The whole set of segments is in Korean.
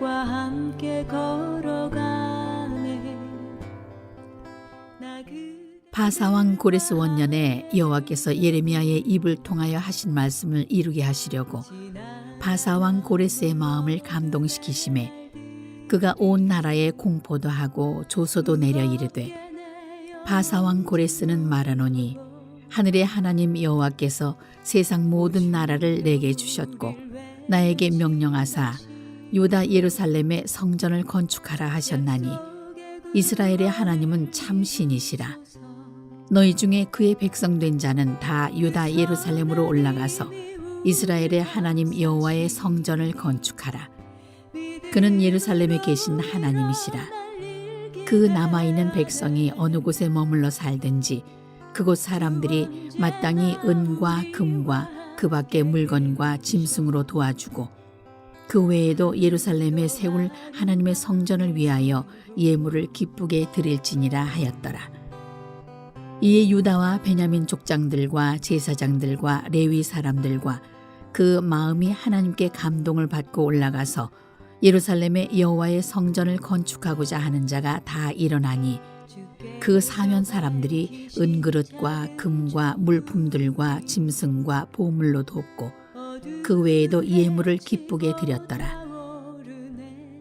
주와 함께 걸어가네. 바사왕 고레스 원년에 여호와께서 예레미야의 입을 통하여 하신 말씀을 이루게 하시려고 바사왕 고레스의 마음을 감동시키심에 그가 온 나라에 공포도 하고 조서도 내려 이르되, 바사왕 고레스는 말하노니 하늘의 하나님 여호와께서 세상 모든 나라를 내게 주셨고 나에게 명령하사 유다 예루살렘에 성전을 건축하라 하셨나니 이스라엘의 하나님은 참 신이시라. 너희 중에 그의 백성 된 자는 다 유다 예루살렘으로 올라가서 이스라엘의 하나님 여호와의 성전을 건축하라. 그는 예루살렘에 계신 하나님이시라. 그 남아있는 백성이 어느 곳에 머물러 살든지 그곳 사람들이 마땅히 은과 금과 그 밖의 물건과 짐승으로 도와주고 그 외에도 예루살렘에 세울 하나님의 성전을 위하여 예물을 기쁘게 드릴지니라 하였더라. 이에 유다와 베냐민 족장들과 제사장들과 레위 사람들과 그 마음이 하나님께 감동을 받고 올라가서 예루살렘에 여호와의 성전을 건축하고자 하는 자가 다 일어나니 그 사면 사람들이 은그릇과 금과 물품들과 짐승과 보물로 돕고 그 외에도 예물을 기쁘게 드렸더라.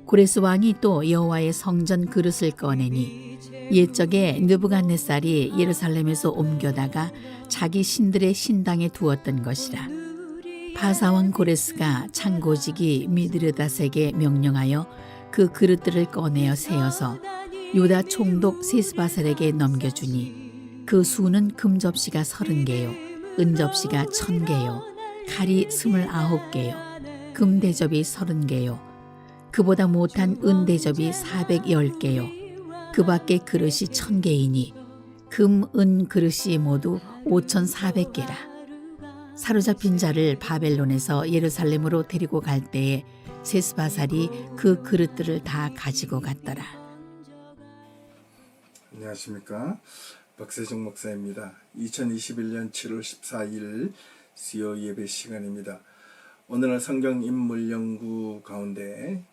고레스 왕이 또 여호와의 성전 그릇을 꺼내니 옛적에 느부갓네살이 예루살렘에서 옮겨다가 자기 신들의 신당에 두었던 것이라. 바사왕 고레스가 창고지기 미드르닷에게 명령하여 그 그릇들을 꺼내어 세어서 유다 총독 세스바살에게 넘겨주니 그 수는 금접시가 30개요 은접시가 1000개요 칼이 29개요 금대접이 30개요 그보다 못한 은대접이 410개요 그 밖에 그릇이 1000개이니 금, 은 그릇이 모두 5400개라. 사로잡힌 자를 바벨론에서 예루살렘으로 데리고 갈 때에 세스바살이 그 그릇들을 다 가지고 갔더라. 안녕하십니까, 박세정 목사입니다. 2021년 7월 14일 수요 예배 시간입니다. 오늘은 성경 인물 연구 가운데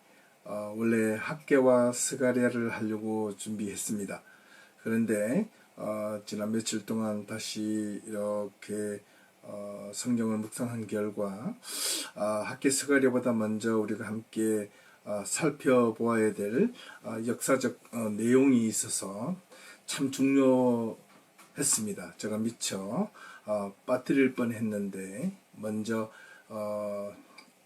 원래 학개와 스가랴를 하려고 준비했습니다. 그런데 지난 며칠 동안 다시 이렇게 성경을 묵상한 결과 학개 스가랴보다 먼저 우리가 함께 살펴보아야 될 역사적 내용이 있어서 참 중요했습니다. 제가 미처 빠뜨릴 뻔했는데 먼저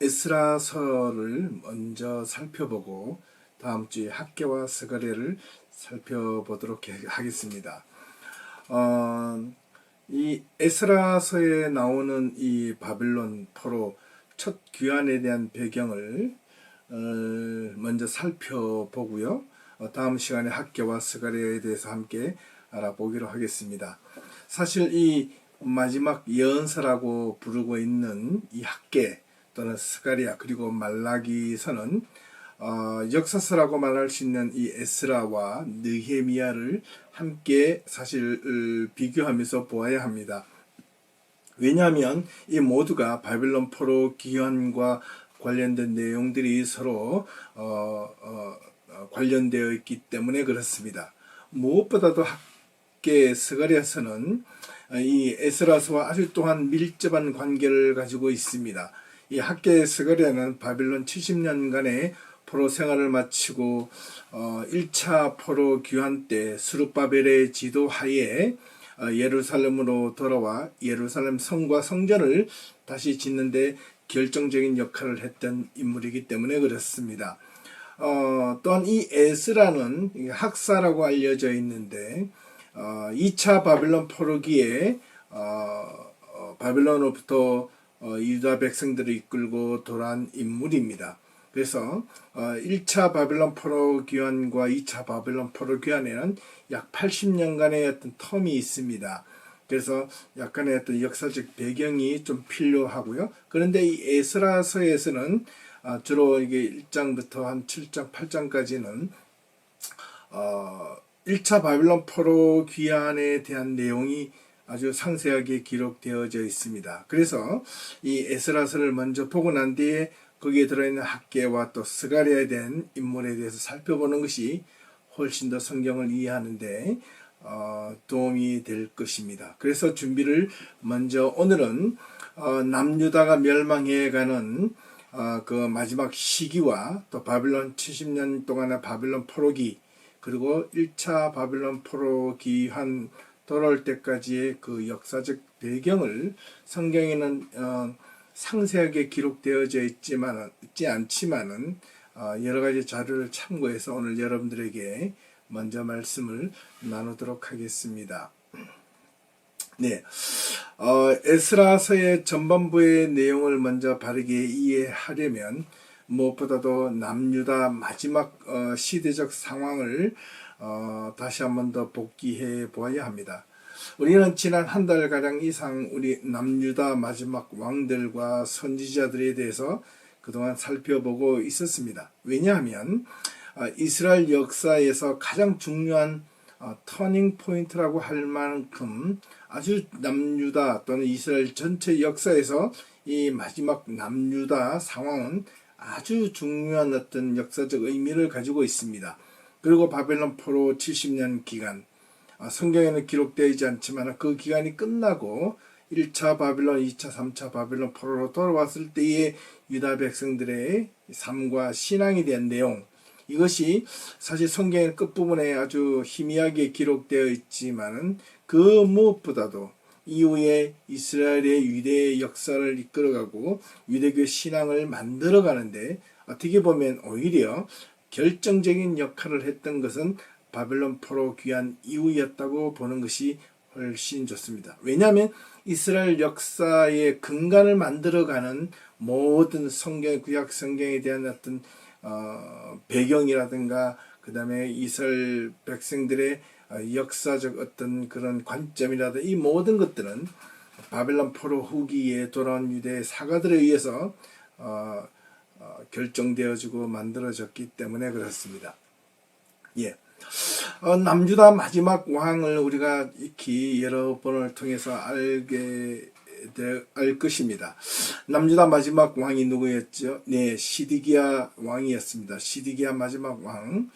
에스라서를 먼저 살펴보고 다음 주에 학개와 스가랴를 살펴보도록 하겠습니다. 이 에스라서에 나오는 이 바벨론 포로 첫 귀환에 대한 배경을 먼저 살펴보고요. 다음 시간에 학개와 스가랴에 대해서 함께 알아보기로 하겠습니다. 사실 이 마지막 예언서라고 부르고 있는 이 학개 또는 스가랴 그리고 말라기서는 역사서라고 말할 수 있는 이 에스라와 느헤미야를 함께 사실 비교하면서 보아야 합니다. 왜냐하면 이 모두가 바벨론 포로 귀환과 관련된 내용들이 서로 관련되어 있기 때문에 그렇습니다. 무엇보다도 학개 스가랴서는 이 에스라서와 아주 또한 밀접한 관계를 가지고 있습니다. 이 학개 스가랴는 바벨론 70년간의 포로 생활을 마치고 1차 포로 귀환 때 스룹바벨의 지도하에 예루살렘으로 돌아와 예루살렘 성과 성전을 다시 짓는데 결정적인 역할을 했던 인물이기 때문에 그렇습니다. 또한 이 에스라는 학사라고 알려져 있는데 2차 바벨론 포로기에 바벨론으로부터 유다 백성들을 이끌고 돌아온 인물입니다. 그래서 1차 바벨론 포로 귀환과 2차 바벨론 포로 귀환에는 약 80년간의 어떤 텀이 있습니다. 그래서 약간의 어떤 역사적 배경이 좀 필요하고요. 그런데 이 에스라서에서는 주로 이게 1장부터 한 7장, 8장까지는 1차 바벨론 포로 귀환에 대한 내용이 아주 상세하게 기록되어져 있습니다. 그래서 이 에스라서를 먼저 보고 난 뒤에 거기에 들어있는 학계와 또 스가랴에 대한 인물에 대해서 살펴보는 것이 훨씬 더 성경을 이해하는데 도움이 될 것입니다. 그래서 준비를 먼저 오늘은 남유다가 멸망해가는 그 마지막 시기와 또 바빌론 70년 동안의 바빌론 포로기 그리고 1차 바빌론 포로기한 돌아올 때까지의 그 역사적 배경을 성경에는 상세하게 기록되어져 있지 않지만은 여러 가지 자료를 참고해서 오늘 여러분들에게 먼저 말씀을 나누도록 하겠습니다. 네, 에스라서의 전반부의 내용을 먼저 바르게 이해하려면 무엇보다도 남유다 마지막 시대적 상황을 다시 한 번 더 복기해 보아야 합니다. 우리는 지난 한 달가량 이상 우리 남유다 마지막 왕들과 선지자들에 대해서 그동안 살펴보고 있었습니다. 왜냐하면 이스라엘 역사에서 가장 중요한 터닝 포인트라고 할 만큼 아주 남유다 또는 이스라엘 전체 역사에서 이 마지막 남유다 상황은 아주 중요한 어떤 역사적 의미를 가지고 있습니다. 그리고 바벨론 포로 70년 기간, 성경에는 기록되어 있지 않지만 그 기간이 끝나고 1차 바빌론, 2차, 3차 바빌론 포로로 돌아왔을 때의 유다 백성들의 삶과 신앙에 대한 내용, 이것이 사실 성경의 끝부분에 아주 희미하게 기록되어 있지만은 그 무엇보다도 이후에 이스라엘의 유대의 역사를 이끌어가고 유대교 신앙을 만들어가는데 어떻게 보면 오히려 결정적인 역할을 했던 것은 바벨론 포로 귀환 이후였다고 보는 것이 훨씬 좋습니다. 왜냐하면 이스라엘 역사의 근간을 만들어가는 모든 성경, 구약 성경에 대한 어떤 배경이라든가 그 다음에 이스라엘 백성들의 역사적 어떤 그런 관점이라든가 이 모든 것들은 바벨론 포로 후기에 돌아온 유대의 사가들에 의해서 결정되어지고 만들어졌기 때문에 그렇습니다. 예. 남유다 마지막 왕을 우리가 익히 여러 번을 통해서 알 것입니다. 남유다 마지막 왕이 누구였죠? 네, 시드기야 왕이었습니다. 시드기야 마지막 왕,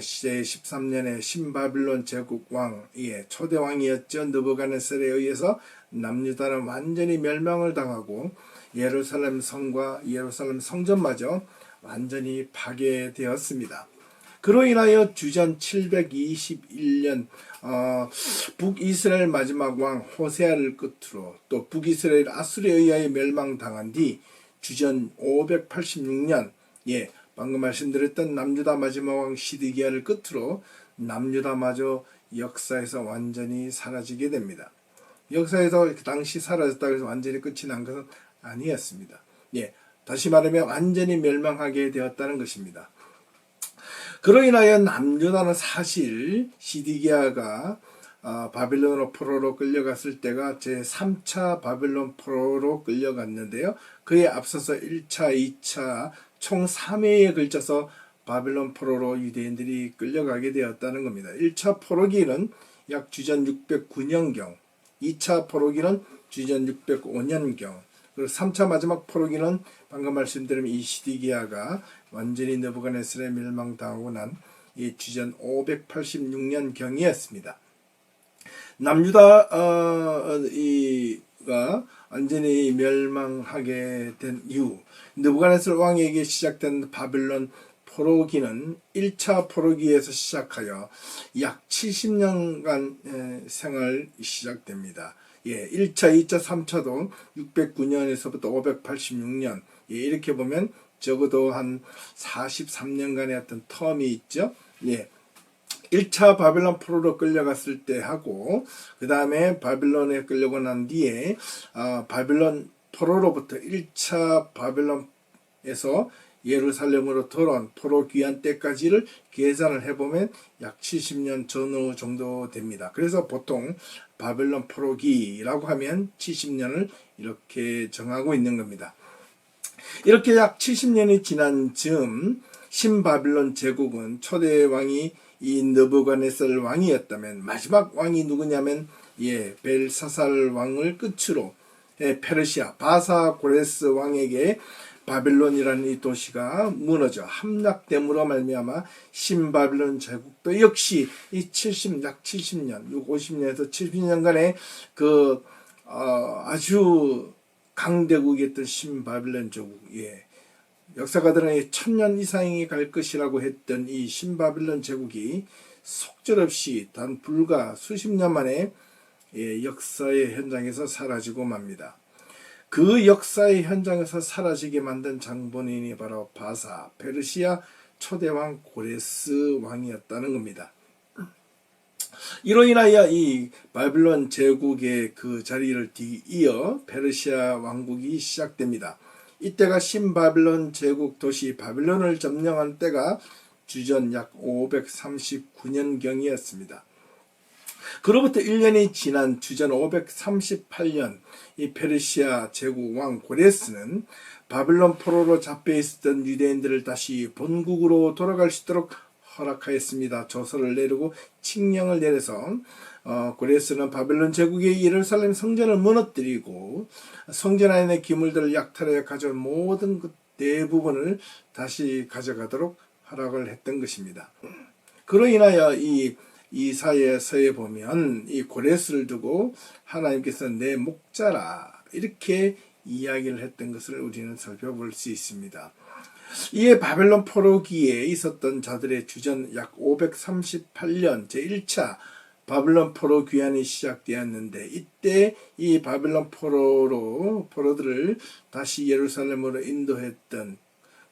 시제 13년에 신바빌론 제국 왕, 초대 왕이었죠. 느부갓네살에 의해서 남유다는 완전히 멸망을 당하고 예루살렘 성과 예루살렘 성전마저 완전히 파괴되었습니다. 그로 인하여 주전 721년 북이스라엘 마지막 왕 호세아를 끝으로 또 북이스라엘 아수르에 의하여 멸망당한 뒤 주전 586년 방금 말씀드렸던 남유다 마지막 왕 시드기야를 끝으로 남유다마저 역사에서 완전히 사라지게 됩니다. 역사에서 그 당시 사라졌다고 해서 완전히 끝이 난 것은 아니었습니다. 다시 말하면 완전히 멸망하게 되었다는 것입니다. 그로 인하여 남유다는 사실 시드기야가 바빌론으로 포로로 끌려갔을 때가 제3차 바빌론 포로로 끌려갔는데요. 그에 앞서서 1차, 2차 총 3회에 걸쳐서 바빌론 포로로 유대인들이 끌려가게 되었다는 겁니다. 1차 포로기는 약 주전 609년경, 2차 포로기는 주전 605년경, 그리고 3차 마지막 포로기는 방금 말씀드린 이 시드기야가 완전히 느부갓네살에 멸망당하고 난 이 주전 586년 경이었습니다. 남유다가 완전히 멸망하게 된 이후 느부갓네살 왕에게 시작된 바빌론 포로기는 1차 포로기에서 시작하여 약 70년간 생활 시작됩니다. 1차, 2차, 3차도 609년에서부터 586년 이렇게 보면 적어도 한 43년간의 어떤 텀이 있죠. 1차 바빌론 포로로 끌려갔을 때 하고 그 다음에 바빌론에 끌려고 난 뒤에 바빌론 포로로부터 1차 바빌론에서 예루살렘으로 돌아온 포로 귀환 때까지를 계산을 해보면 약 70년 전후 정도 됩니다. 그래서 보통 바벨론 포로기라고 하면 70년을 이렇게 정하고 있는 겁니다. 이렇게 약 70년이 지난 즈음 신바빌론 제국은 초대 왕이 이 느부갓네살 왕이었다면 마지막 왕이 누구냐면 벨사살 왕을 끝으로 페르시아 바사 고레스 왕에게 바벨론이라는 이 도시가 무너져 함락됨으로 말미암아 신바벨론 제국도 역시 이 약 70년, 50년에서 70년간의 그 아주 강대국이었던 신바벨론 제국, 역사가들은 1000년 이상이 갈 것이라고 했던 이 신바벨론 제국이 속절없이 단 불과 수십 년 만에 역사의 현장에서 사라지고 맙니다. 그 역사의 현장에서 사라지게 만든 장본인이 바로 바사, 페르시아 초대왕 고레스 왕이었다는 겁니다. 이로 인하여 이 바벨론 제국의 그 자리를 이어 페르시아 왕국이 시작됩니다. 이때가 신바벨론 제국 도시 바벨론을 점령한 때가 주전 약 539년경이었습니다. 그로부터 1년이 지난 주전 538년 이 페르시아 제국 왕 고레스는 바벨론 포로로 잡혀 있었던 유대인들을 다시 본국으로 돌아갈 수 있도록 허락하였습니다. 조서를 내리고 칙령을 내려서 고레스는 바벨론 제국의 예루살렘 성전을 무너뜨리고 성전 안의 기물들을 약탈하여 가져온 모든 그 대부분을 다시 가져가도록 허락을 했던 것입니다. 그로 인하여 이 이사야서에 보면 이 고레스를 두고 하나님께서 내 목자라 이렇게 이야기를 했던 것을 우리는 살펴볼 수 있습니다. 이에 바벨론 포로기에 있었던 자들의 주전 약 538년 제1차 바벨론 포로 귀환이 시작되었는데 이때 이 바벨론 포로들을 다시 예루살렘으로 인도했던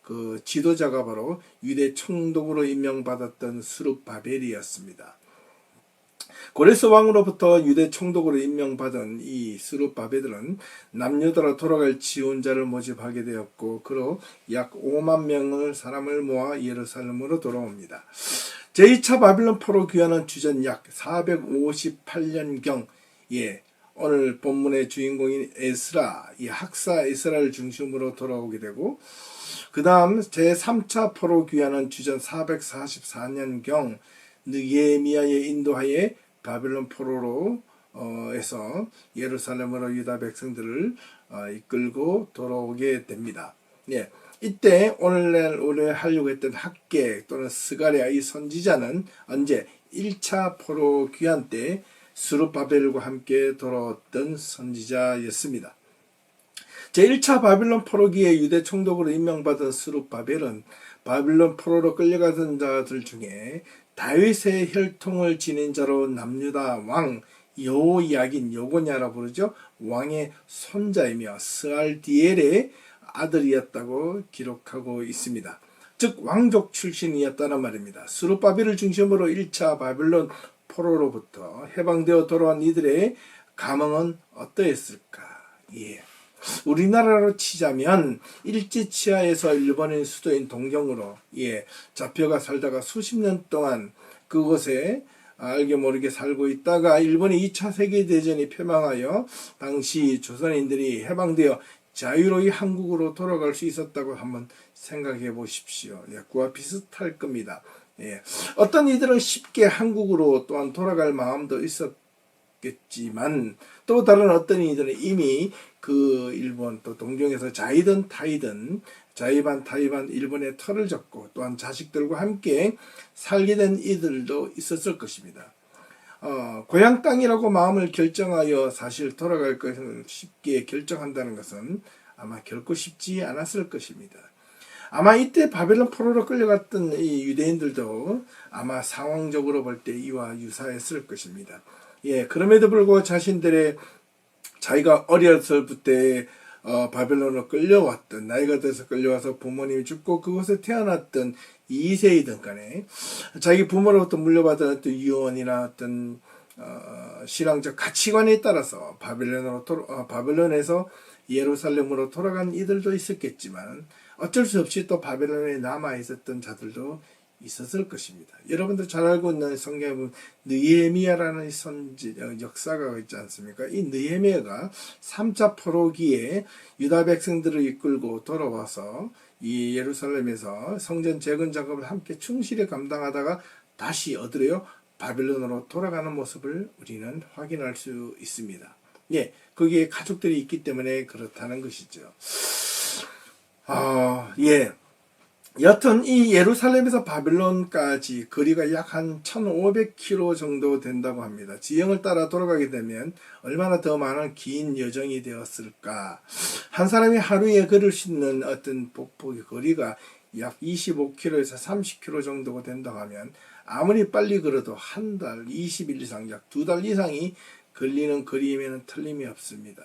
그 지도자가 바로 유대 총독으로 임명받았던 스룹바벨이었습니다. 고레스 왕으로부터 유대 총독으로 임명받은 이 스룹바벨은 남유다로 돌아갈 지원자를 모집하게 되었고 그로 약 5만 명의 사람을 모아 예루살렘으로 돌아옵니다. 제2차 바벨론 포로 귀환은 주전 약 458년경 오늘 본문의 주인공인 에스라, 이 학사 에스라를 중심으로 돌아오게 되고 그 다음 제3차 포로 귀환은 주전 444년경 느헤미야의 인도하에 바벨론 포로로 에서 예루살렘으로 유다 백성들을 이끌고 돌아오게 됩니다. 이때 오늘 하려고 했던 학계 또는 스가랴 이 선지자는 언제 1차 포로 귀환 때 스룹바벨과 함께 돌아왔던 선지자였습니다. 제1차 바벨론 포로기에 유대 총독으로 임명받은 스룹바벨은 바벨론 포로로 끌려가던 자들 중에 다윗의 혈통을 지닌 자로 남유다 왕 여호야긴 여고냐라 부르죠. 왕의 손자이며 스알디엘의 아들이었다고 기록하고 있습니다. 즉 왕족 출신이었다는 말입니다. 스룹바벨을 중심으로 1차 바벨론 포로로부터 해방되어 돌아온 이들의 감흥은 어떠했을까? 우리나라로 치자면 일제치하에서 일본인 수도인 동경으로 잡혀가 살다가 수십 년 동안 그곳에 알게 모르게 살고 있다가 일본이 2차 세계대전이 폐망하여 당시 조선인들이 해방되어 자유로이 한국으로 돌아갈 수 있었다고 한번 생각해 보십시오. 그와 비슷할 겁니다. 어떤 이들은 쉽게 한국으로 또한 돌아갈 마음도 있었겠지만 또 다른 어떤 이들은 이미 그 일본 또 동경에서 자이든 타이든 자이반 타이반 일본의 털을 잡고 또한 자식들과 함께 살게 된 이들도 있었을 것입니다. 고향 땅이라고 마음을 결정하여 사실 돌아갈 것을 쉽게 결정한다는 것은 아마 결코 쉽지 않았을 것입니다. 아마 이때 바벨론 포로로 끌려갔던 이 유대인들도 아마 상황적으로 볼 때 이와 유사했을 것입니다. 그럼에도 불구하고 자기가 어렸을 때 바벨론으로 끌려왔던 나이가 돼서 끌려와서 부모님이 죽고 그곳에 태어났던 2세이든 간에 자기 부모로부터 물려받은 어떤 유언이나 어떤 신앙적 가치관에 따라서 바벨론에서 예루살렘으로 돌아간 이들도 있었겠지만 어쩔 수 없이 또 바벨론에 남아 있었던 자들도 있었을 것입니다. 여러분들 잘 알고 있는 성경에 보면 느헤미야라는 역사가 있지 않습니까? 이 느헤미야가 3차 포로기에 유다 백성들을 이끌고 돌아와서 이 예루살렘에서 성전 재건 작업을 함께 충실히 감당하다가 다시 어디로요? 바벨론으로 돌아가는 모습을 우리는 확인할 수 있습니다. 거기에 가족들이 있기 때문에 그렇다는 것이죠. 예. 여튼 이 예루살렘에서 바빌론까지 거리가 약 한 1500km 정도 된다고 합니다. 지형을 따라 돌아가게 되면 얼마나 더 많은 긴 여정이 되었을까. 한 사람이 하루에 걸을 수 있는 어떤 복복의 거리가 약 25km에서 30km 정도가 된다고 하면 아무리 빨리 걸어도 한 달, 20일 이상, 약 2달 이상이 걸리는 거리이면 틀림이 없습니다.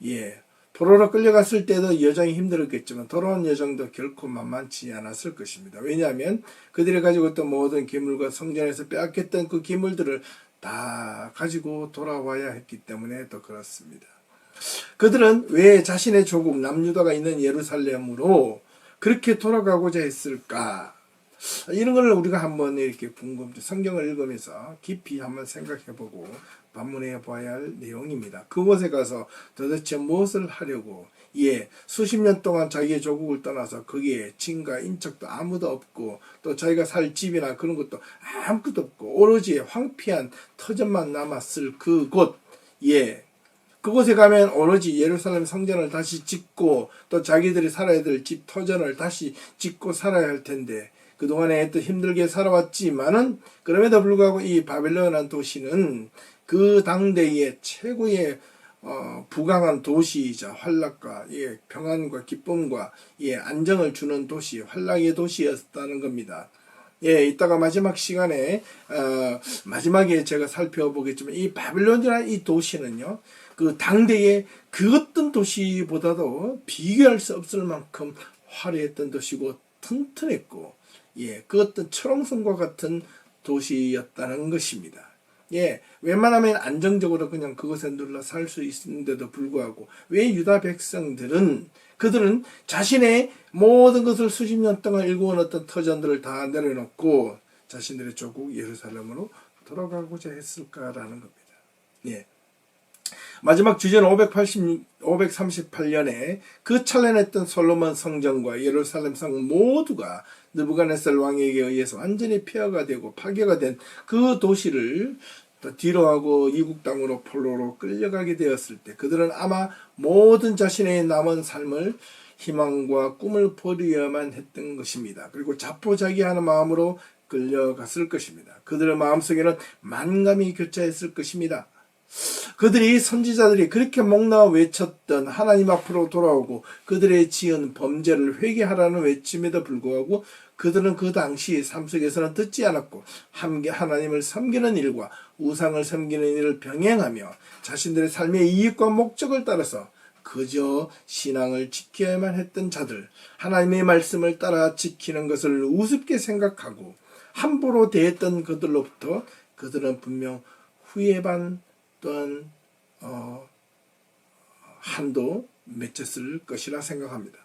예. 포로로 끌려갔을 때도 여정이 힘들었겠지만 돌아온 여정도 결코 만만치 않았을 것입니다. 왜냐하면 그들이 가지고 있던 모든 기물과 성전에서 빼앗겼던 그 기물들을 다 가지고 돌아와야 했기 때문에 더 그렇습니다. 그들은 왜 자신의 조국 남유다가 있는 예루살렘으로 그렇게 돌아가고자 했을까? 이런 걸 우리가 한번 이렇게 성경을 읽으면서 깊이 한번 생각해보고 반문해 봐야 할 내용입니다. 그곳에 가서 도대체 무엇을 하려고, 수십 년 동안 자기의 조국을 떠나서 거기에 친가 인척도 아무도 없고 또 자기가 살 집이나 그런 것도 아무것도 없고 오로지 황폐한 터전만 남았을 그곳, 그곳에 가면 오로지 예루살렘 성전을 다시 짓고 또 자기들이 살아야 될 집 터전을 다시 짓고 살아야 할 텐데 그동안에 또 힘들게 살아왔지만은 그럼에도 불구하고 이 바벨론이라는 도시는 그 당대의 최고의 부강한 도시이자 환락과 평안과 기쁨과 안정을 주는 도시, 환락의 도시였다는 겁니다. 이따가 마지막 시간에 마지막에 제가 살펴보겠지만 이 바벨론이라는 이 도시는요, 그 당대의 그 어떤 도시보다도 비교할 수 없을 만큼 화려했던 도시고 튼튼했고, 그 어떤 철옹성과 같은 도시였다는 것입니다. 웬만하면 안정적으로 그냥 그것에 눌러 살 수 있는데도 불구하고 왜 유다 백성들은 그들은 자신의 모든 것을 수십 년 동안 일궈온 어떤 터전들을 다 내려놓고 자신들의 조국 예루살렘으로 돌아가고자 했을까라는 겁니다. 마지막 주전 538년에 그 찬란했던 솔로몬 성전과 예루살렘 성 모두가 느부갓네살 왕에게 의해서 완전히 폐허가 되고 파괴가 된 그 도시를 뒤로 하고 이국 땅으로 포로로 끌려가게 되었을 때 그들은 아마 모든 자신의 남은 삶을 희망과 꿈을 버려야만 했던 것입니다. 그리고 자포자기하는 마음으로 끌려갔을 것입니다. 그들의 마음속에는 만감이 교차했을 것입니다. 그들이 선지자들이 그렇게 목나와 외쳤던 하나님 앞으로 돌아오고 그들의 지은 범죄를 회개하라는 외침에도 불구하고 그들은 그 당시 삶 속에서는 듣지 않았고 하나님을 섬기는 일과 우상을 섬기는 일을 병행하며 자신들의 삶의 이익과 목적을 따라서 그저 신앙을 지켜야만 했던 자들, 하나님의 말씀을 따라 지키는 것을 우습게 생각하고 함부로 대했던 그들로부터 그들은 분명 후회반 또한 한도 맺혔을 것이라 생각합니다.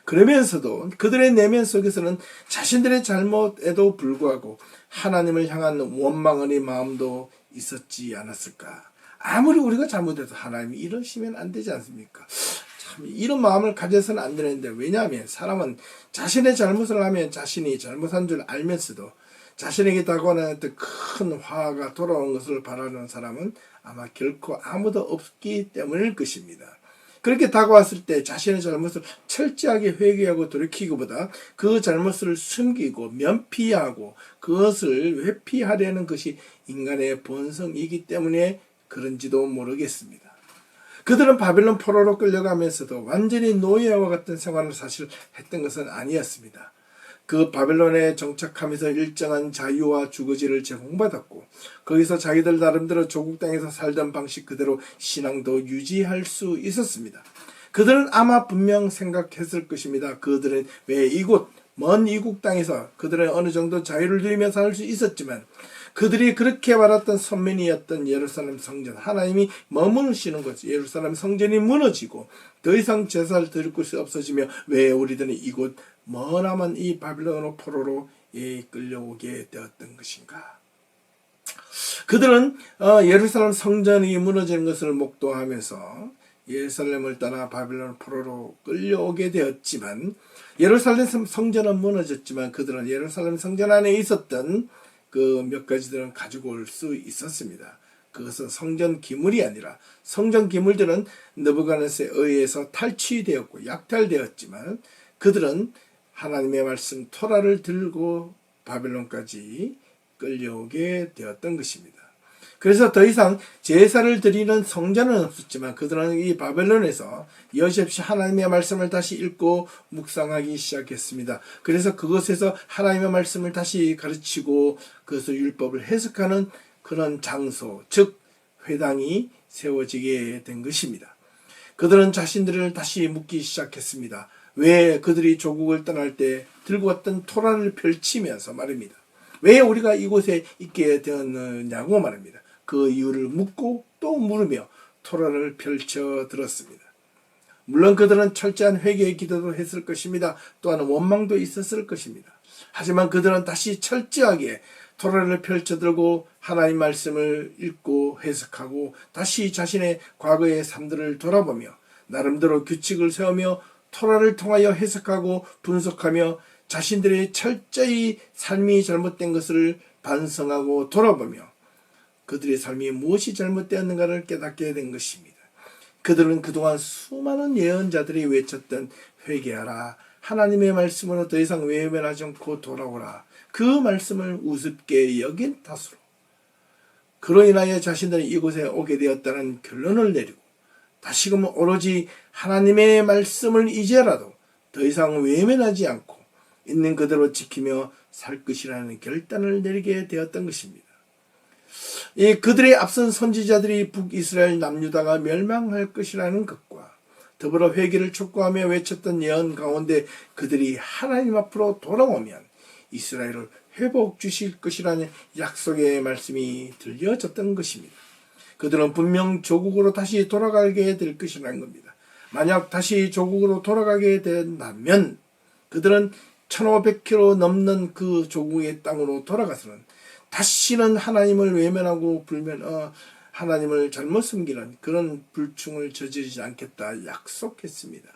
그러면서도 그들의 내면 속에서는 자신들의 잘못에도 불구하고 하나님을 향한 원망의 마음도 있었지 않았을까. 아무리 우리가 잘못해도 하나님이 이러시면 안 되지 않습니까? 참 이런 마음을 가져서는 안 되는데, 왜냐하면 사람은 자신의 잘못을 하면 자신이 잘못한 줄 알면서도 자신에게 다가오는 큰 화가 돌아오는 것을 바라는 사람은 아마 결코 아무도 없기 때문일 것입니다. 그렇게 다가왔을 때 자신의 잘못을 철저하게 회개하고 돌이키기보다 그 잘못을 숨기고 면피하고 그것을 회피하려는 것이 인간의 본성이기 때문에 그런지도 모르겠습니다. 그들은 바벨론 포로로 끌려가면서도 완전히 노예와 같은 생활을 사실 했던 것은 아니었습니다. 그 바벨론에 정착하면서 일정한 자유와 주거지를 제공받았고 거기서 자기들 나름대로 조국 땅에서 살던 방식 그대로 신앙도 유지할 수 있었습니다. 그들은 아마 분명 생각했을 것입니다. 그들은 왜 먼 이국 땅에서 그들은 어느 정도 자유를 누리며 살 수 있었지만 그들이 그렇게 말했던 선민이었던 예루살렘 성전, 하나님이 머무르시는 곳, 예루살렘 성전이 무너지고 더 이상 제사를 드릴 곳이 없어지며 왜 우리들은 이곳 머나먼 이 바빌론 포로로 끌려오게 되었던 것인가? 그들은 예루살렘 성전이 무너지는 것을 목도하면서 예루살렘을 떠나 바빌론 포로로 끌려오게 되었지만 예루살렘 성전은 무너졌지만 그들은 예루살렘 성전 안에 있었던 그 몇 가지들은 가지고 올 수 있었습니다. 그것은 성전 기물이 아니라 성전 기물들은 느부갓네살에 의해서 탈취되었고 약탈되었지만 그들은 하나님의 말씀 토라를 들고 바벨론까지 끌려오게 되었던 것입니다. 그래서 더 이상 제사를 드리는 성전은 없었지만 그들은 이 바벨론에서 여지없이 하나님의 말씀을 다시 읽고 묵상하기 시작했습니다. 그래서 그것에서 하나님의 말씀을 다시 가르치고 그것을 율법을 해석하는 그런 장소, 즉 회당이 세워지게 된 것입니다. 그들은 자신들을 다시 묻기 시작했습니다. 왜 그들이 조국을 떠날 때 들고 왔던 토라를 펼치면서 말입니다. 왜 우리가 이곳에 있게 되었느냐고 말합니다. 그 이유를 묻고 또 물으며 토라를 펼쳐 들었습니다. 물론 그들은 철저한 회개의 기도도 했을 것입니다. 또한 원망도 있었을 것입니다. 하지만 그들은 다시 철저하게 토라를 펼쳐 들고 하나님 말씀을 읽고 해석하고 다시 자신의 과거의 삶들을 돌아보며 나름대로 규칙을 세우며 토라를 통하여 해석하고 분석하며 자신들의 철저히 삶이 잘못된 것을 반성하고 돌아보며 그들의 삶이 무엇이 잘못되었는가를 깨닫게 된 것입니다. 그들은 그동안 수많은 예언자들이 외쳤던 회개하라, 하나님의 말씀으로 더 이상 외면하지 않고 돌아오라, 그 말씀을 우습게 여긴 탓으로 그로 인하여 자신들이 이곳에 오게 되었다는 결론을 내리고 다시금 오로지 하나님의 말씀을 이제라도 더 이상 외면하지 않고 있는 그대로 지키며 살 것이라는 결단을 내리게 되었던 것입니다. 그들의 앞선 선지자들이 북이스라엘 남유다가 멸망할 것이라는 것과 더불어 회개를 촉구하며 외쳤던 예언 가운데 그들이 하나님 앞으로 돌아오면 이스라엘을 회복 주실 것이라는 약속의 말씀이 들려졌던 것입니다. 그들은 분명 조국으로 다시 돌아가게 될 것이라는 겁니다. 만약 다시 조국으로 돌아가게 된다면 그들은 1500km 넘는 그 조국의 땅으로 돌아가서는 다시는 하나님을 외면하고 하나님을 잘못 섬기는 그런 불충을 저지르지 않겠다 약속했습니다.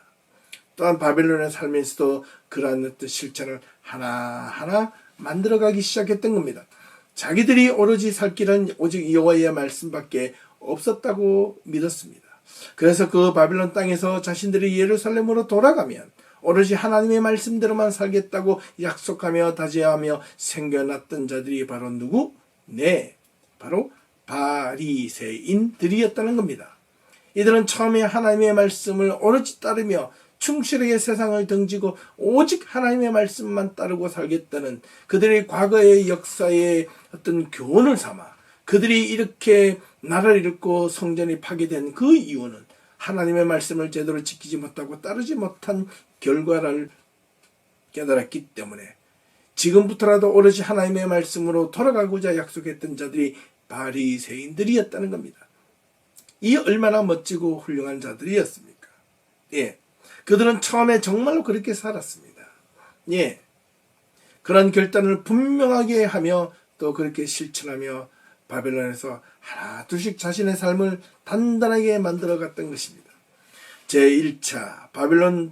또한 바벨론에 살면서도 그러한 어떤 실천을 하나하나 만들어가기 시작했던 겁니다. 자기들이 오로지 살 길은 오직 여호와의 말씀밖에 없었다고 믿었습니다. 그래서 그 바벨론 땅에서 자신들이 예루살렘으로 돌아가면 오로지 하나님의 말씀대로만 살겠다고 약속하며 다짐하며 생겨났던 자들이 바로 누구? 바로 바리새인들이었다는 겁니다. 이들은 처음에 하나님의 말씀을 오로지 따르며 충실하게 세상을 등지고 오직 하나님의 말씀만 따르고 살겠다는 그들의 과거의 역사의 어떤 교훈을 삼아 그들이 이렇게 나라를 잃고 성전이 파괴된 그 이유는 하나님의 말씀을 제대로 지키지 못하고 따르지 못한 결과를 깨달았기 때문에 지금부터라도 오로지 하나님의 말씀으로 돌아가고자 약속했던 자들이 바리새인들이었다는 겁니다. 이 얼마나 멋지고 훌륭한 자들이었습니까? 그들은 처음에 정말로 그렇게 살았습니다. 그런 결단을 분명하게 하며 또 그렇게 실천하며 바벨론에서 하나 둘씩 자신의 삶을 단단하게 만들어갔던 것입니다. 제1차 바벨론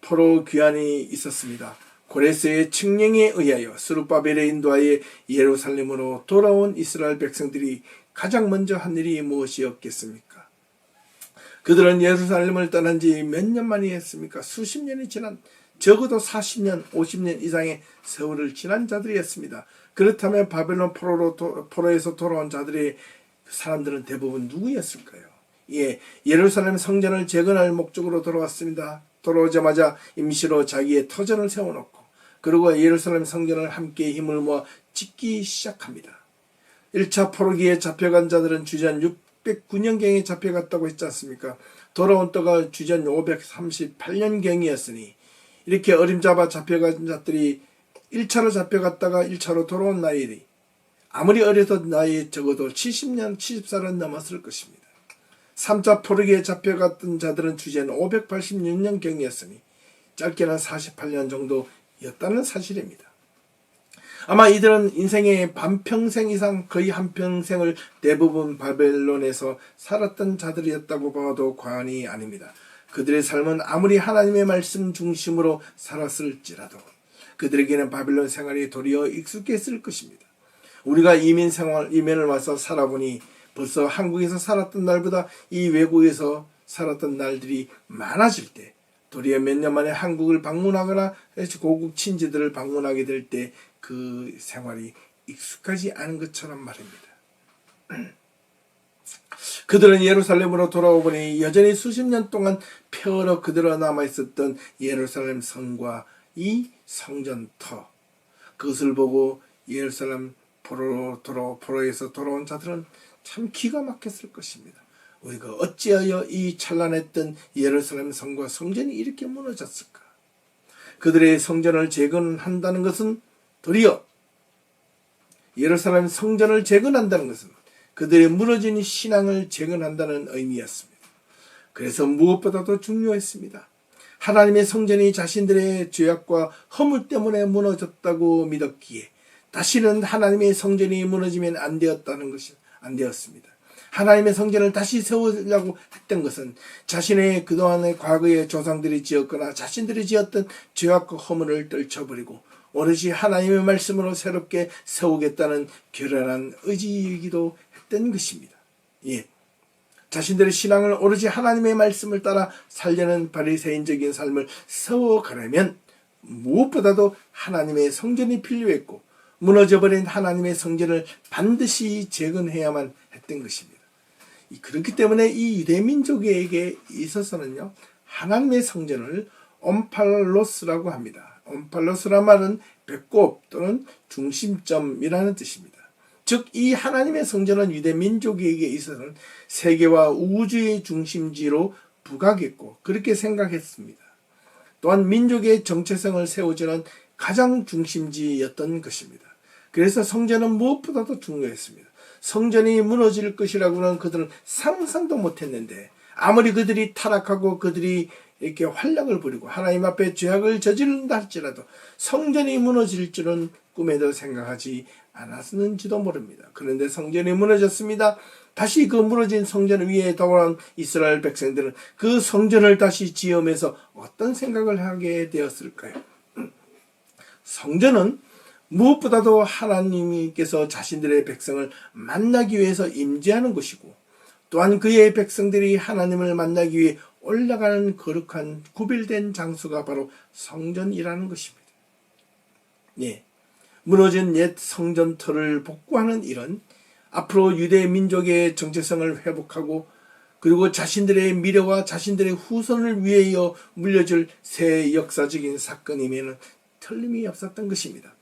포로 귀환이 있었습니다. 고레스의 칙령에 의하여 스룹바벨의 인도하에 예루살렘으로 돌아온 이스라엘 백성들이 가장 먼저 한 일이 무엇이었겠습니까? 그들은 예루살렘을 떠난 지 몇 년 만이 했습니까? 수십 년이 지난, 적어도 40년, 50년 이상의 세월을 지난 자들이었습니다. 그렇다면 바벨론 포로에서 돌아온 자들의 사람들은 대부분 누구였을까요? 예루살렘 성전을 재건할 목적으로 돌아왔습니다. 돌아오자마자 임시로 자기의 터전을 세워놓고 그리고 예루살렘 성전을 함께 힘을 모아 짓기 시작합니다. 1차 포로기에 잡혀간 자들은 주전 609년경에 잡혀갔다고 했지 않습니까? 돌아온 때가 주전 538년경이었으니 이렇게 어림잡아 잡혀간 자들이 1차로 잡혀갔다가 1차로 돌아온 나이이 아무리 어려도 나이 적어도 70년, 70살은 넘었을 것입니다. 3차 포로기에 잡혀갔던 자들은 주전 586년경이었으니 짧게는 48년 정도였다는 사실입니다. 아마 이들은 인생의 반평생 이상 거의 한평생을 대부분 바벨론에서 살았던 자들이었다고 봐도 과언이 아닙니다. 그들의 삶은 아무리 하나님의 말씀 중심으로 살았을지라도 그들에게는 바벨론 생활이 도리어 익숙했을 것입니다. 우리가 이민을 와서 살아보니 벌써 한국에서 살았던 날보다 이 외국에서 살았던 날들이 많아질 때, 도리어 몇 년 만에 한국을 방문하거나 고국 친지들을 방문하게 될 때 그 생활이 익숙하지 않은 것처럼 말입니다. 그들은 예루살렘으로 돌아오보니 여전히 수십 년 동안 폐허로 그대로 남아있었던 예루살렘 성과 이 성전터, 그것을 보고 예루살렘 포로에서 돌아온 자들은 참 기가 막혔을 것입니다. 우리가 어찌하여 이 찬란했던 예루살렘 성과 성전이 이렇게 무너졌을까? 그들의 성전을 재건한다는 것은 도리어 예루살렘 성전을 재건한다는 것은 그들의 무너진 신앙을 재건한다는 의미였습니다. 그래서 무엇보다도 중요했습니다. 하나님의 성전이 자신들의 죄악과 허물 때문에 무너졌다고 믿었기에 다시는 하나님의 성전이 무너지면 안 되었다는 것이 안 되었습니다. 하나님의 성전을 다시 세우려고 했던 것은 자신의 그동안의 과거의 조상들이 지었거나 자신들이 지었던 죄악과 허물을 떨쳐버리고 오롯이 하나님의 말씀으로 새롭게 세우겠다는 결연한 의지이기도 했던 것입니다. 예. 자신들의 신앙을 오로지 하나님의 말씀을 따라 살려는 바리새인적인 삶을 세워가려면 무엇보다도 하나님의 성전이 필요했고 무너져버린 하나님의 성전을 반드시 재건해야만 했던 것입니다. 그렇기 때문에 이 유대민족에게 있어서는요, 하나님의 성전을 옴팔로스라고 합니다. 옴팔로스란 말은 배꼽 또는 중심점이라는 뜻입니다. 즉 이 하나님의 성전은 유대민족에게 있어서는 세계와 우주의 중심지로 부각했고 그렇게 생각했습니다. 또한 민족의 정체성을 세워주는 가장 중심지였던 것입니다. 그래서 성전은 무엇보다도 중요했습니다. 성전이 무너질 것이라고는 그들은 상상도 못했는데 아무리 그들이 타락하고 그들이 이렇게 활락을 부리고 하나님 앞에 죄악을 저지른다 할지라도 성전이 무너질 줄은 꿈에도 생각하지 않았는지도 모릅니다. 그런데 성전이 무너졌습니다. 다시 그 무너진 성전 위에 돌아온 이스라엘 백성들은 그 성전을 다시 지으면서 어떤 생각을 하게 되었을까요? 성전은 무엇보다도 하나님께서 자신들의 백성을 만나기 위해서 임재하는 것이고 또한 그의 백성들이 하나님을 만나기 위해 올라가는 거룩한 구별된 장소가 바로 성전이라는 것입니다. 예. 무너진 옛 성전터를 복구하는 일은 앞으로 유대 민족의 정체성을 회복하고 그리고 자신들의 미래와 자신들의 후손을 위하여 물려줄 새 역사적인 사건이면 틀림이 없었던 것입니다.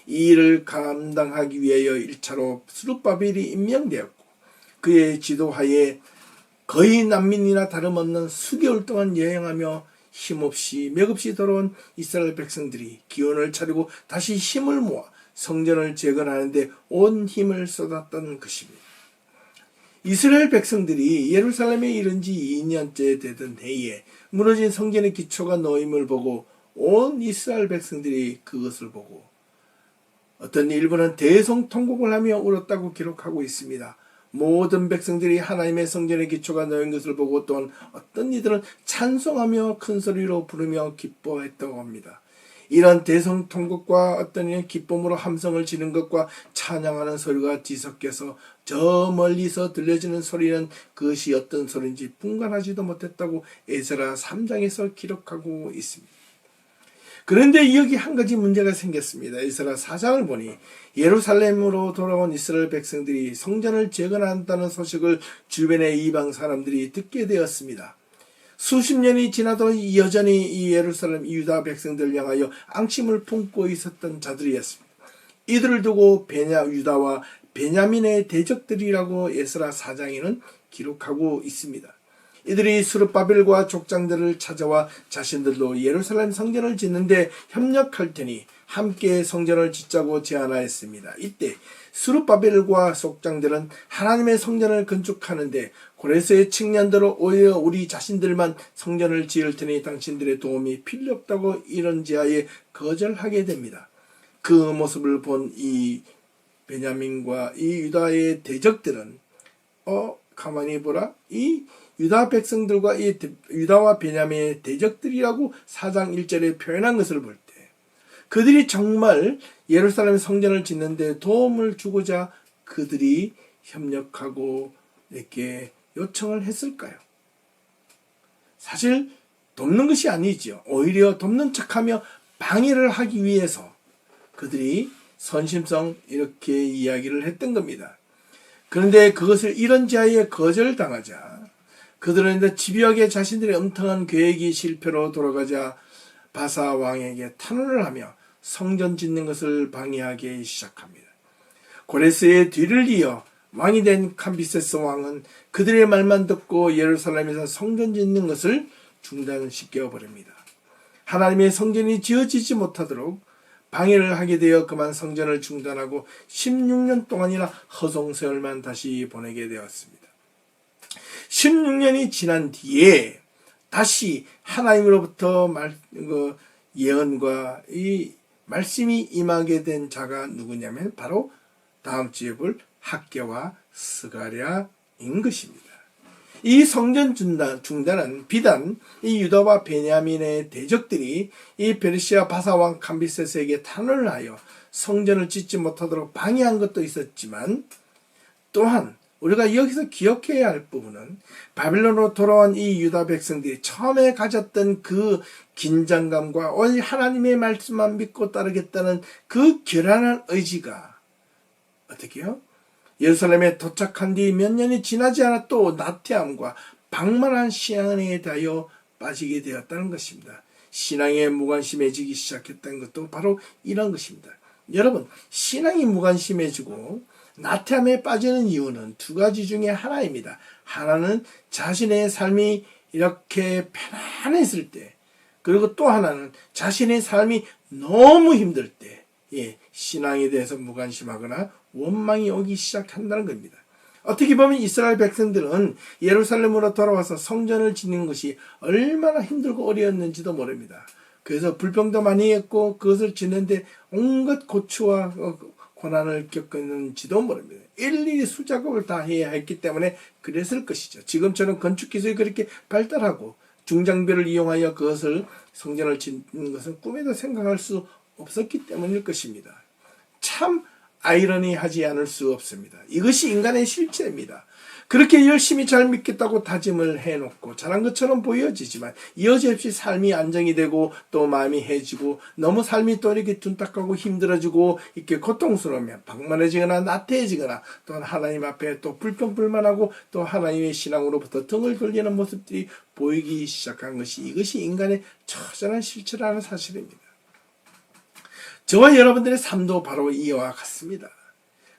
이 일을 감당하기 위하여 1차로 스룹바벨이 임명되었고 그의 지도하에 거의 난민이나 다름없는 수개월 동안 여행하며 힘없이 맥없이 돌아온 이스라엘 백성들이 기운을 차리고 다시 힘을 모아 성전을 재건하는데 온 힘을 쏟았던 것입니다. 이스라엘 백성들이 예루살렘에 이른 지 2년째 되던 해에 무너진 성전의 기초가 놓임을 보고 온 이스라엘 백성들이 그것을 보고 어떤 일부는 대성통곡을 하며 울었다고 기록하고 있습니다. 모든 백성들이 하나님의 성전의 기초가 놓인 것을 보고 또한 어떤 이들은 찬송하며 큰 소리로 부르며 기뻐했다고 합니다. 이런 대성통곡과 어떤 이는 기쁨으로 함성을 지는 것과 찬양하는 소리가 뒤섞여서 저 멀리서 들려지는 소리는 그것이 어떤 소리인지 분간하지도 못했다고 에스라 3장에서 기록하고 있습니다. 그런데 여기 한 가지 문제가 생겼습니다. 에스라 4장을 보니 예루살렘으로 돌아온 이스라엘 백성들이 성전을 재건한다는 소식을 주변의 이방 사람들이 듣게 되었습니다. 수십 년이 지나도 여전히 이 예루살렘 유다 백성들을 향하여 앙심을 품고 있었던 자들이었습니다. 이들을 두고 유다와 베냐민의 대적들이라고 에스라 4장에는 기록하고 있습니다. 이들이 스룹바벨과 족장들을 찾아와 자신들도 예루살렘 성전을 짓는데 협력할 테니 함께 성전을 짓자고 제안하였습니다. 이때 스룹바벨과 족장들은 하나님의 성전을 건축하는데 고레스의 청년들은 오히려 우리 자신들만 성전을 지을 테니 당신들의 도움이 필요 없다고 이런지하에 거절하게 됩니다. 그 모습을 본 이 베냐민과 이 유다의 대적들은 가만히 보라, 이 유다 백성들과 이 유다와 베냐민의 대적들이라고 4장 1절에 표현한 것을 볼 때 그들이 정말 예루살렘 성전을 짓는데 도움을 주고자 그들이 협력하고 이렇게 요청을 했을까요? 사실 돕는 것이 아니죠. 오히려 돕는 척하며 방해를 하기 위해서 그들이 선심성 이렇게 이야기를 했던 겁니다. 그런데 그것을 이런 자에 거절당하자 그들은 이제 집요하게 자신들의 엄청난 계획이 실패로 돌아가자 바사 왕에게 탄원을 하며 성전 짓는 것을 방해하기 시작합니다. 고레스의 뒤를 이어 왕이 된 캄비세스 왕은 그들의 말만 듣고 예루살렘에서 성전 짓는 것을 중단시켜 버립니다. 하나님의 성전이 지어지지 못하도록 방해를 하게 되어 그만 성전을 중단하고 16년 동안이나 허송세월만 다시 보내게 되었습니다. 16년이 지난 뒤에 다시 하나님으로부터 예언과 이 말씀이 임하게 된 자가 누구냐면 바로 다음 주에 볼 학개와 스가랴인 것입니다. 이 성전 중단은 비단 이 유다와 베냐민의 대적들이 이 페르시아 바사왕 캄비세스에게 탄원을 하여 성전을 짓지 못하도록 방해한 것도 있었지만 또한 우리가 여기서 기억해야 할 부분은 바빌론으로 돌아온 이 유다 백성들이 처음에 가졌던 그 긴장감과 오직 하나님의 말씀만 믿고 따르겠다는 그 결연한 의지가 어떻게요? 예루살렘에 도착한 뒤 몇 년이 지나지 않아 또 나태함과 방만한 신앙에 대하여 빠지게 되었다는 것입니다. 신앙에 무관심해지기 시작했다는 것도 바로 이런 것입니다. 여러분, 신앙이 무관심해지고 나태함에 빠지는 이유는 두 가지 중에 하나입니다. 하나는 자신의 삶이 이렇게 편안했을 때, 그리고 또 하나는 자신의 삶이 너무 힘들 때, 신앙에 대해서 무관심하거나 원망이 오기 시작한다는 겁니다. 어떻게 보면 이스라엘 백성들은 예루살렘으로 돌아와서 성전을 짓는 것이 얼마나 힘들고 어려웠는지도 모릅니다. 그래서 불평도 많이 했고 그것을 짓는데 온갖 고초와 고난을 겪었는지도 모릅니다. 일일이 수작업을 다 해야 했기 때문에 그랬을 것이죠. 지금처럼 건축기술이 그렇게 발달하고 중장비를 이용하여 그것을 성전을 짓는 것은 꿈에도 생각할 수 없었기 때문일 것입니다. 참 아이러니하지 않을 수 없습니다. 이것이 인간의 실체입니다. 그렇게 열심히 잘 믿겠다고 다짐을 해놓고 잘한 것처럼 보여지지만 여지없이 삶이 안정이 되고 또 마음이 해지고 너무 삶이 또 이렇게 둔탁하고 힘들어지고 이렇게 고통스러우면 방만해지거나 나태해지거나 또 하나님 앞에 또 불평불만하고 또 하나님의 신앙으로부터 등을 돌리는 모습들이 보이기 시작한 것이 이것이 인간의 처절한 실체라는 사실입니다. 저와 여러분들의 삶도 바로 이와 같습니다.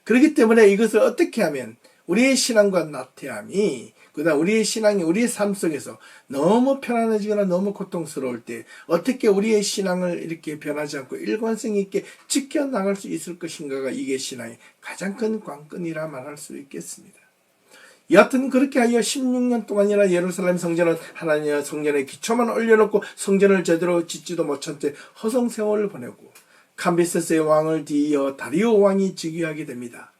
그렇기 때문에 이것을 어떻게 하면 우리의 신앙과 나태함이 그다음 우리의 신앙이 우리의 삶 속에서 너무 편안해지거나 너무 고통스러울 때 어떻게 우리의 신앙을 이렇게 변하지 않고 일관성 있게 지켜나갈 수 있을 것인가가 이게 신앙의 가장 큰 관건이라 말할 수 있겠습니다. 여하튼 그렇게 하여 16년 동안이나 예루살렘 성전은 하나님의 성전에 기초만 올려놓고 성전을 제대로 짓지도 못한 채 허송세월을 보내고 캄비세스의 왕을 뒤이어 다리오 왕이 즉위하게 됩니다.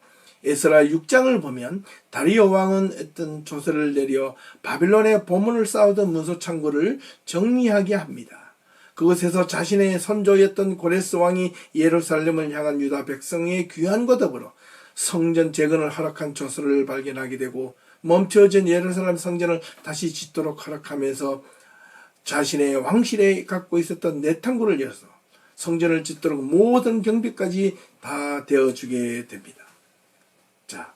에스라 6장을 보면 다리오 왕은 어떤 조서를 내려 바빌론의 보문을 쌓아둔 문서 창고를 정리하게 합니다. 그곳에서 자신의 선조였던 고레스 왕이 예루살렘을 향한 유다 백성의 귀환과 더불어 성전 재건을 허락한 조서를 발견하게 되고 멈춰진 예루살렘 성전을 다시 짓도록 허락하면서 자신의 왕실에 갖고 있었던 내탕구를 열어서 성전을 짓도록 모든 경비까지 다 되어주게 됩니다. 자,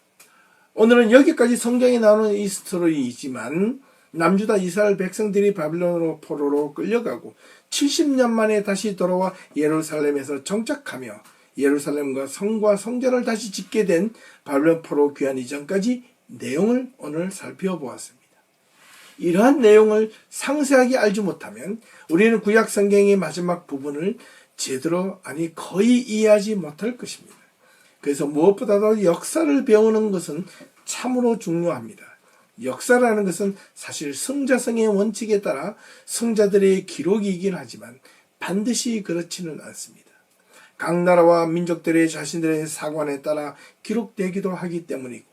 오늘은 여기까지 성경에 나오는 이 스토리이지만 남유다 이스라엘 백성들이 바빌론으로 포로로 끌려가고 70년 만에 다시 돌아와 예루살렘에서 정착하며 예루살렘과 성과 성전을 다시 짓게 된 바빌론 포로 귀환 이전까지 내용을 오늘 살펴보았습니다. 이러한 내용을 상세하게 알지 못하면 우리는 구약 성경의 마지막 부분을 제대로 아니 거의 이해하지 못할 것입니다. 그래서 무엇보다도 역사를 배우는 것은 참으로 중요합니다. 역사라는 것은 사실 성자성의 원칙에 따라 성자들의 기록이긴 하지만 반드시 그렇지는 않습니다. 각 나라와 민족들의 자신들의 사관에 따라 기록되기도 하기 때문이고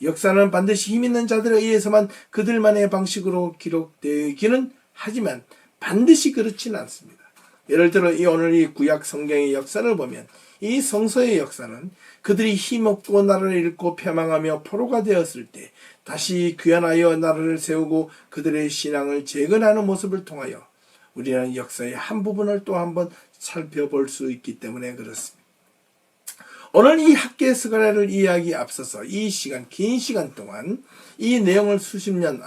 역사는 반드시 힘있는 자들에 의해서만 그들만의 방식으로 기록되기는 하지만 반드시 그렇지는 않습니다. 예를 들어 오늘 이 구약 성경의 역사를 보면 이 성서의 역사는 그들이 힘없고 나라를 잃고 패망하며 포로가 되었을 때 다시 귀환하여 나라를 세우고 그들의 신앙을 재건하는 모습을 통하여 우리는 역사의 한 부분을 또 한번 살펴볼 수 있기 때문에 그렇습니다. 오늘 이 학계 스가랴를 이야기에 앞서서 이 시간, 긴 시간 동안 이 내용을 수십 년,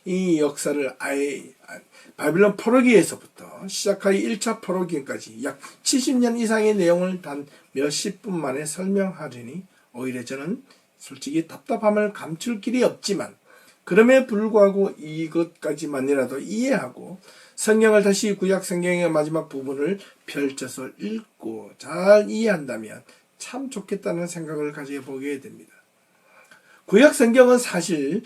이 역사를 아예 바빌론 포로기에서부터 시작하여 1차 포로기까지 약 70년 이상의 내용을 단 몇십 분 만에 설명하려니 오히려 저는 솔직히 답답함을 감출 길이 없지만 그럼에 불구하고 이것까지만이라도 이해하고 성경을 다시 구약 성경의 마지막 부분을 펼쳐서 읽고 잘 이해한다면 참 좋겠다는 생각을 가져보게 됩니다. 구약 성경은 사실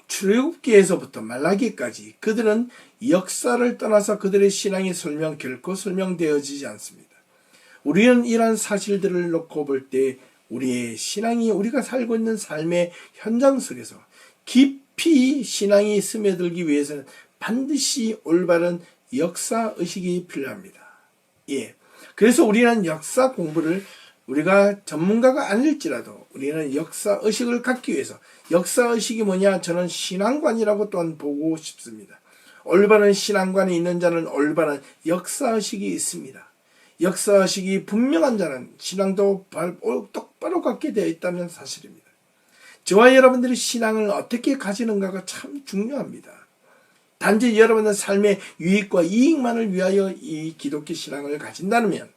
출애굽기에서부터 말라기까지 그들은 역사를 떠나서 그들의 신앙이 결코 설명되어지지 않습니다. 우리는 이러한 사실들을 놓고 볼 때 우리의 신앙이 우리가 살고 있는 삶의 현장 속에서 깊이 신앙이 스며들기 위해서는 반드시 올바른 역사의식이 필요합니다. 예. 그래서 우리는 역사 공부를 우리가 전문가가 아닐지라도 우리는 역사의식을 갖기 위해서 역사의식이 뭐냐? 저는 신앙관이라고 또한 보고 싶습니다. 올바른 신앙관이 있는 자는 올바른 역사의식이 있습니다. 역사의식이 분명한 자는 신앙도 똑바로 갖게 되어 있다는 사실입니다. 저와 여러분들이 신앙을 어떻게 가지는가가 참 중요합니다. 단지 여러분의 삶의 유익과 이익만을 위하여 이 기독교 신앙을 가진다면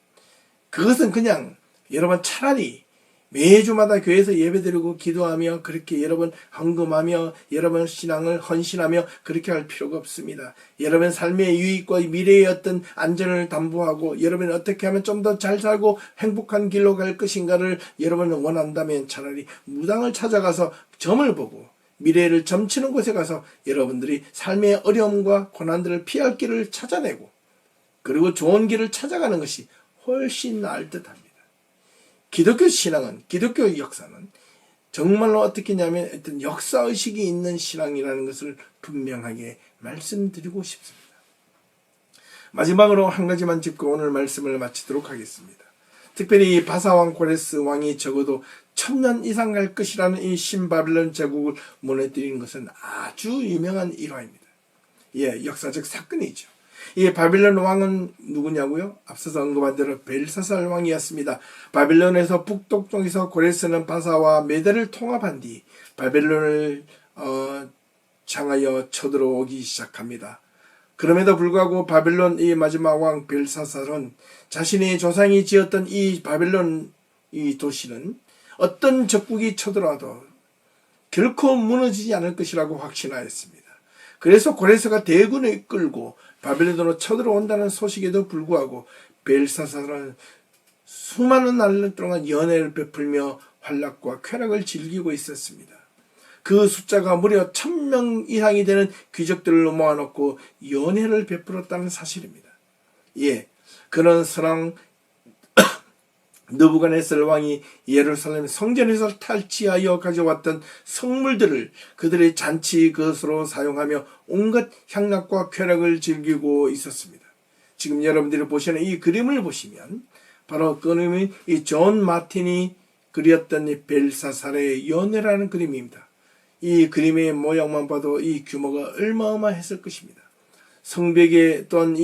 그것은 그냥 여러분 차라리 매주마다 교회에서 예배드리고 기도하며 그렇게 여러분 헌금하며 여러분 신앙을 헌신하며 그렇게 할 필요가 없습니다. 여러분 삶의 유익과 미래의 어떤 안전을 담보하고 여러분이 어떻게 하면 좀 더 잘 살고 행복한 길로 갈 것인가를 여러분은 원한다면 차라리 무당을 찾아가서 점을 보고 미래를 점치는 곳에 가서 여러분들이 삶의 어려움과 고난들을 피할 길을 찾아내고 그리고 좋은 길을 찾아가는 것이 훨씬 나을 듯합니다. 기독교 신앙은, 기독교 역사는 정말로 어떻게 하냐면 어떤 역사의식이 있는 신앙이라는 것을 분명하게 말씀드리고 싶습니다. 마지막으로 한 가지만 짚고 오늘 말씀을 마치도록 하겠습니다. 특별히 바사왕 고레스 왕이 적어도 1000년 이상 갈 것이라는 이 신바빌론 제국을 무너뜨린 것은 아주 유명한 일화입니다. 예, 역사적 사건이죠. 이 바빌론 왕은 누구냐고요? 앞서서 언급한 대로 벨사살 왕이었습니다. 바빌론에서 북독쪽에서 고레스는 바사와 메대를 통합한 뒤 바빌론을 향하여 쳐들어오기 시작합니다. 그럼에도 불구하고 바빌론 이 마지막 왕 벨사살은 자신의 조상이 지었던 이 바빌론 이 도시는 어떤 적국이 쳐들어와도 결코 무너지지 않을 것이라고 확신하였습니다. 그래서 고레스가 대군을 이끌고 바빌론으로 쳐들어온다는 소식에도 불구하고 벨사살은 수많은 날 동안 연애를 베풀며 환락과 쾌락을 즐기고 있었습니다. 그 숫자가 무려 1000명 이상이 되는 귀족들을 모아놓고 연애를 베풀었다는 사실입니다. 예, 그런 선왕 느부갓네살 왕이 예루살렘 성전에서 탈취하여 가져왔던 성물들을 그들의 잔치 그것으로 사용하며 온갖 향락과 쾌락을 즐기고 있었습니다. 지금 여러분들이 보시는 이 그림을 보시면 바로 그 그림이 이 존 마틴이 그렸던 이 벨사살의 연회라는 그림입니다. 이 그림의 모양만 봐도 이 규모가 어마어마했을 것입니다. 성벽에 또한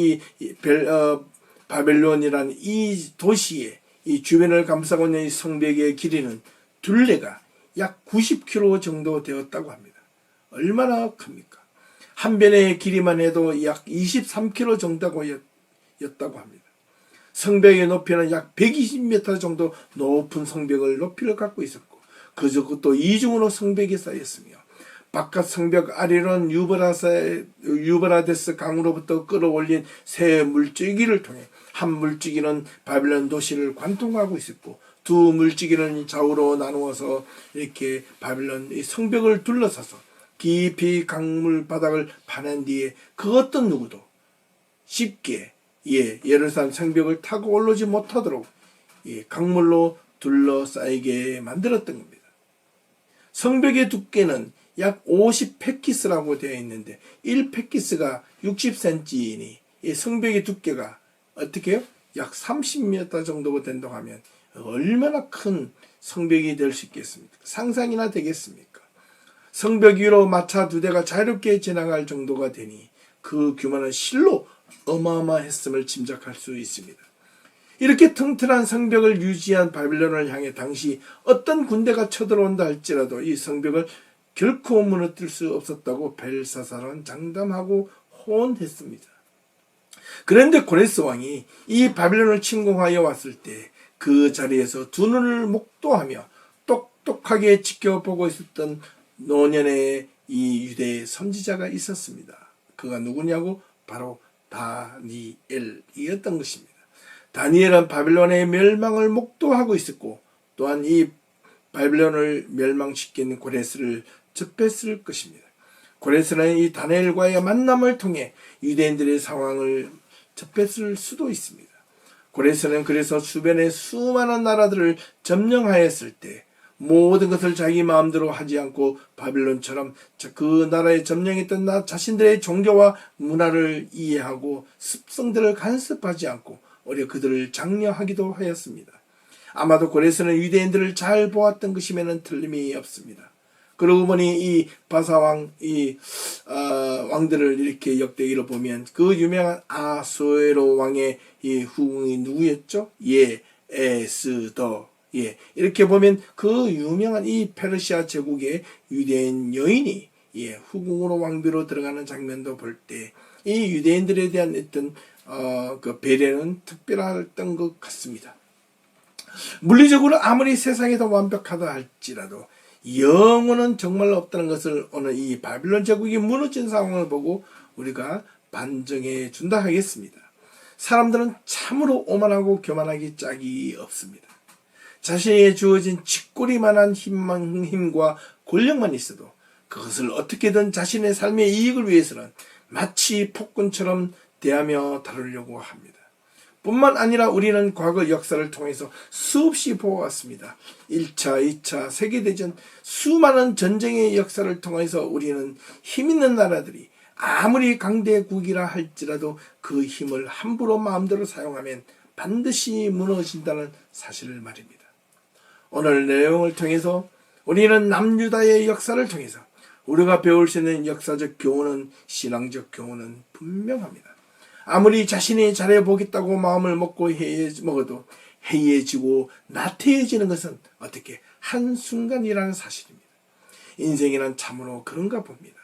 바벨론이라는 이 도시에 이 주변을 감싸고 있는 이 성벽의 길이는 둘레가 약 90km 정도 되었다고 합니다. 얼마나 큽니까? 한 변의 길이만 해도 약 23km 정도였다고 합니다. 성벽의 높이는 약 120m 정도 높은 성벽을 높이를 갖고 있었고 그것도 이중으로 성벽이 쌓였으며 바깥 성벽 아래로는 유브라데스 강으로부터 끌어올린 새 물줄기를 통해 한 물줄기는 바빌론 도시를 관통하고 있었고 두 물줄기는 좌우로 나누어서 이렇게 바빌론 성벽을 둘러싸서 깊이 강물 바닥을 파낸 뒤에 그 어떤 누구도 쉽게 예루살렘 성벽을 타고 올라오지 못하도록 강물로 둘러싸이게 만들었던 겁니다. 성벽의 두께는 약 50패키스라고 되어 있는데 1패키스가 60cm이니 이 성벽의 두께가 어떻게 해요? 약 30m 정도가 된다고 하면 얼마나 큰 성벽이 될 수 있겠습니까? 상상이나 되겠습니까? 성벽 위로 마차 2대가 자유롭게 지나갈 정도가 되니 그 규모는 실로 어마어마했음을 짐작할 수 있습니다. 이렇게 튼튼한 성벽을 유지한 바빌론을 향해 당시 어떤 군대가 쳐들어온다 할지라도 이 성벽을 결코 무너뜨릴 수 없었다고 벨사살은 장담하고 호언했습니다. 그런데 고레스 왕이 이 바빌론을 침공하여 왔을 때 그 자리에서 두 눈을 목도하며 똑똑하게 지켜보고 있었던 노년의 이 유대의 선지자가 있었습니다. 그가 누구냐고? 바로 다니엘이었던 것입니다. 다니엘은 바빌론의 멸망을 목도하고 있었고 또한 이 바빌론을 멸망시킨 고레스를 접했을 것입니다. 고레스는 이 다니엘과의 만남을 통해 유대인들의 상황을 접했을 수도 있습니다. 고레스는 그래서 주변의 수많은 나라들을 점령하였을 때 모든 것을 자기 마음대로 하지 않고 바빌론처럼 그 나라에 점령했던 자신들의 종교와 문화를 이해하고 습성들을 간섭하지 않고 오히려 그들을 장려하기도 하였습니다. 아마도 고레스는 유대인들을 잘 보았던 것이면 틀림이 없습니다. 그러고 보니 이 바사왕, 왕들을 이렇게 역대기로 보면 그 유명한 아수에로 왕의 이 후궁이 누구였죠? 에스더. 이렇게 보면 그 유명한 이 페르시아 제국의 유대인 여인이 후궁으로 왕비로 들어가는 장면도 볼 때 이 유대인들에 대한 어떤 그 배려는 특별했던 것 같습니다. 물리적으로 아무리 세상에서 완벽하다 할지라도 영혼은 정말 없다는 것을 오늘 이 바빌론 제국이 무너진 상황을 보고 우리가 반증해 준다 하겠습니다. 사람들은 참으로 오만하고 교만하기 짝이 없습니다. 자신에게 주어진 쥐꼬리만한 힘과 권력만 있어도 그것을 어떻게든 자신의 삶의 이익을 위해서는 마치 폭군처럼 대하며 다루려고 합니다. 뿐만 아니라 우리는 과거 역사를 통해서 수없이 보아왔습니다. 1차, 2차 세계대전 수많은 전쟁의 역사를 통해서 우리는 힘있는 나라들이 아무리 강대국이라 할지라도 그 힘을 함부로 마음대로 사용하면 반드시 무너진다는 사실을 말입니다. 오늘 내용을 통해서 우리는 남유다의 역사를 통해서 우리가 배울 수 있는 역사적 교훈은, 신앙적 교훈은 분명합니다. 아무리 자신이 잘해보겠다고 마음을 먹어도 해이해지고 나태해지는 것은 어떻게 한순간이라는 사실입니다. 인생에는 참으로 그런가 봅니다.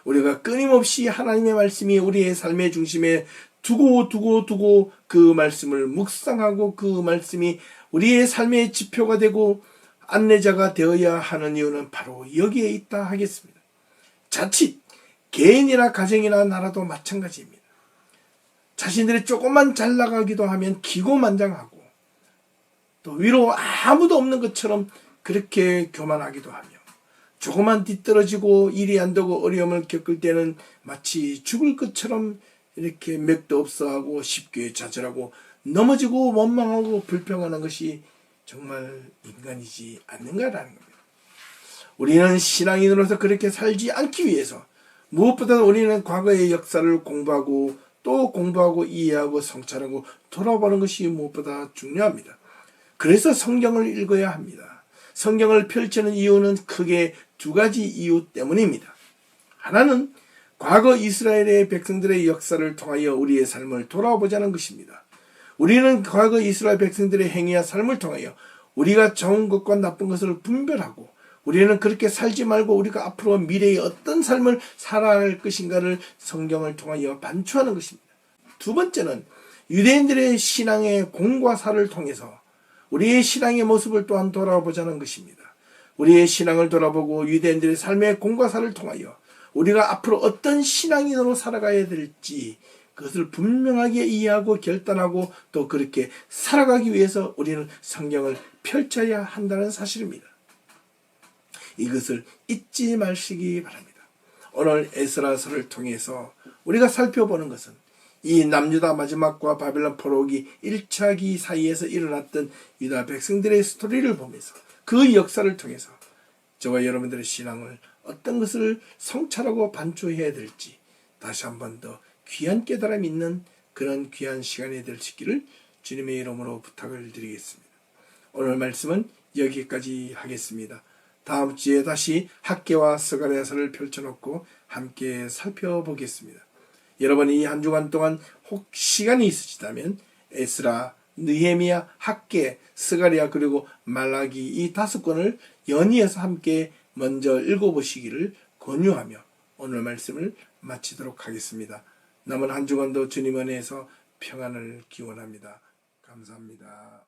우리가 끊임없이 하나님의 말씀이 우리의 삶의 중심에 두고 그 말씀을 묵상하고 그 말씀이 우리의 삶의 지표가 되고 안내자가 되어야 하는 이유는 바로 여기에 있다 하겠습니다. 자칫 개인이나 가정이나 나라도 마찬가지입니다. 자신들이 조금만 잘 나가기도 하면 기고만장하고 또 위로 아무도 없는 것처럼 그렇게 교만하기도 하며 조금만 뒤떨어지고 일이 안 되고 어려움을 겪을 때는 마치 죽을 것처럼 이렇게 맥도 없어하고 쉽게 좌절하고 넘어지고 원망하고 불평하는 것이 정말 인간이지 않는가라는 겁니다. 우리는 신앙인으로서 그렇게 살지 않기 위해서 무엇보다 우리는 과거의 역사를 공부하고 또 공부하고 이해하고 성찰하고 돌아보는 것이 무엇보다 중요합니다. 그래서 성경을 읽어야 합니다. 성경을 펼치는 이유는 크게 2가지 이유 때문입니다. 하나는 과거 이스라엘의 백성들의 역사를 통하여 우리의 삶을 돌아보자는 것입니다. 우리는 과거 이스라엘 백성들의 행위와 삶을 통하여 우리가 좋은 것과 나쁜 것을 분별하고 우리는 그렇게 살지 말고 우리가 앞으로 미래에 어떤 삶을 살아야 할 것인가를 성경을 통하여 반추하는 것입니다. 2번째는 유대인들의 신앙의 공과 사를 통해서 우리의 신앙의 모습을 또한 돌아보자는 것입니다. 우리의 신앙을 돌아보고 유대인들의 삶의 공과 사를 통하여 우리가 앞으로 어떤 신앙인으로 살아가야 될지 그것을 분명하게 이해하고 결단하고 또 그렇게 살아가기 위해서 우리는 성경을 펼쳐야 한다는 사실입니다. 이것을 잊지 마시기 바랍니다. 오늘 에스라서를 통해서 우리가 살펴보는 것은 이 남유다 마지막과 바벨론 포로기 1차기 사이에서 일어났던 유다 백성들의 스토리를 보면서 그 역사를 통해서 저와 여러분들의 신앙을 어떤 것을 성찰하고 반추해야 될지 다시 한 번 더 귀한 깨달음이 있는 그런 귀한 시간이 될 수 있기를 주님의 이름으로 부탁을 드리겠습니다. 오늘 말씀은 여기까지 하겠습니다. 다음 주에 다시 학개와 스가랴서를 펼쳐놓고 함께 살펴보겠습니다. 여러분이 이 한 주간 동안 혹 시간이 있으시다면 에스라, 느헤미야, 학개, 스가랴 그리고 말라기 이 5권을 연이어서 함께 먼저 읽어보시기를 권유하며 오늘 말씀을 마치도록 하겠습니다. 남은 한 주간도 주님 안에서 평안을 기원합니다. 감사합니다.